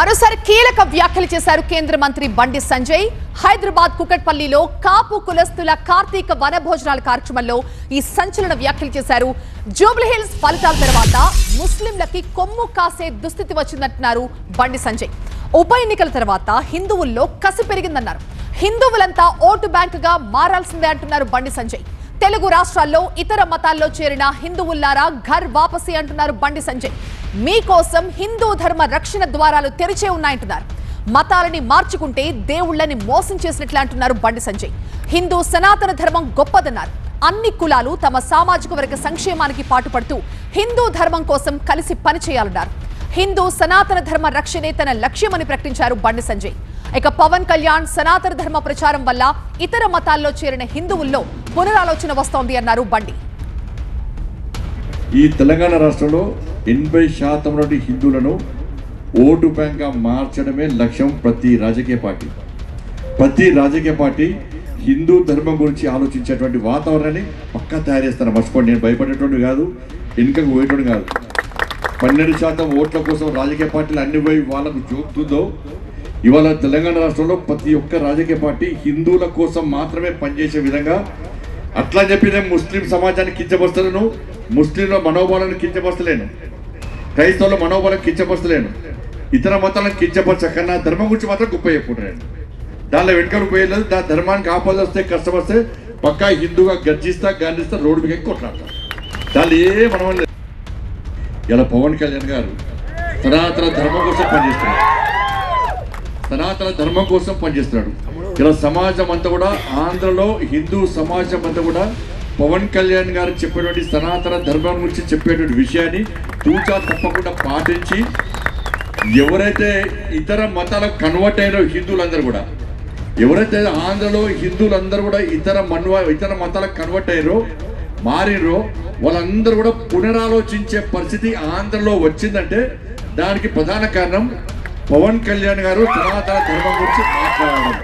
మరోసారి కీలక వ్యాఖ్యలు చేశారు కేంద్ర మంత్రి బండి సంజయ్. హైదరాబాద్ కుకట్పల్లిలో కాపు కులస్తుల కార్తీక వనభోజనాల కార్యక్రమంలో ఈ సంచలన వ్యాఖ్యలు చేశారు. జూబ్లీహిల్స్ ఫలితాల తర్వాత ముస్లింలకి కొమ్ము కాసే దుస్థితి వచ్చిందంటున్నారు బండి సంజయ్. ఉప ఎన్నికల తర్వాత హిందువుల్లో కసి పెరిగిందన్నారు. హిందువులంతా ఓటు బ్యాంకుగా మారాల్సిందే అంటున్నారు బండి సంజయ్. తెలుగు రాష్ట్రాల్లో ఇతర మతాల్లో చేరిన హిందువుల్లారా ఘర్ వాపసి అంటున్నారు బండి సంజయ్. మీకోసం హిందూ ధర్మ రక్షణ ద్వారాలు తెరిచే ఉన్నాయంటున్నారు. మతాలని మార్చుకుంటే దేవుళ్లని మోసం చేసినట్లు అంటున్నారు బండి సంజయ్. హిందూ సనాతన ధర్మం గొప్పదన్నారు. అన్ని కులాలు తమ సామాజిక వర్గ సంక్షేమానికి పాటుపడుతూ హిందూ ధర్మం కోసం కలిసి పనిచేయాలన్నారు. హిందూ సనాతన ధర్మ రక్షణే తన లక్ష్యమని ప్రకటించారు బండి సంజయ్. ఇక పవన్ కళ్యాణ్ సనాతన ధర్మ ప్రచారం వల్ల ఇతర మతాల్లో చేరిన హిందువుల్లో పునరాలోచన వస్తోంది అన్నారు బండి. ఈ తెలంగాణ రాష్ట్రంలో 80% నుండి హిందువులను ఓటు బ్యాంక్గా మార్చడమే లక్ష్యం. ప్రతి రాజకీయ పార్టీ హిందూ ధర్మం గురించి ఆలోచించేటువంటి వాతావరణాన్ని పక్కా తయారు చేస్తాను. మర్చిపోండి, నేను భయపడేటువంటి కాదు, వెనుకకు పోయేటువంటి కాదు. 12% ఓట్ల కోసం రాజకీయ పార్టీలు అన్ని పోయి వాళ్ళకు జోకుతుందో, ఇవాళ తెలంగాణ రాష్ట్రంలో ప్రతి ఒక్క రాజకీయ పార్టీ హిందువుల కోసం మాత్రమే పనిచేసే విధంగా, అట్లా చెప్పి నేను ముస్లిం సమాజాన్ని కించపరుస్తలేను, ముస్లింల మనోభావాలను కించపరచలేను, క్రైస్తవుల మనోభావాలను కించపరచలేను, ఇతర మతాలను కించపరచకన్నా ధర్మం గురించి మాత్రం గొప్ప చెప్పుకుంటాను. దానిలో వెనుకలు పోయలేదు. దాని ధర్మానికి ఆపద వస్తే కష్టపడితే పక్కా హిందూగా గర్జిస్తా గాంధిస్తా రోడ్డు మీద కొట్లాడతా. దానిలో ఏ మనం లేదు. ఇలా పవన్ కళ్యాణ్ గారు సనాతన ధర్మం కోసం పనిచేస్తున్నాడు. ఇలా సమాజం అంతా కూడా, ఆంధ్రలో హిందూ సమాజం అంతా కూడా పవన్ కళ్యాణ్ గారు చెప్పేటువంటి సనాతన ధర్మం గురించి చెప్పేటువంటి విషయాన్ని తూచా తప్పకుండా పాటించి, ఎవరైతే ఇతర మతాలకు కన్వర్ట్ అయిన హిందువులందరూ కూడా, ఎవరైతే ఆంధ్రలో హిందువులందరూ కూడా ఇతర మతాలకు కన్వర్ట్ అయ్యారో, మారినరో, వాళ్ళందరూ కూడా పునరాలోచించే పరిస్థితి ఆంధ్రలో వచ్చిందంటే దానికి ప్రధాన కారణం పవన్ కళ్యాణ్ గారు సనాతన ధర్మం గురించి మాట్లాడడం.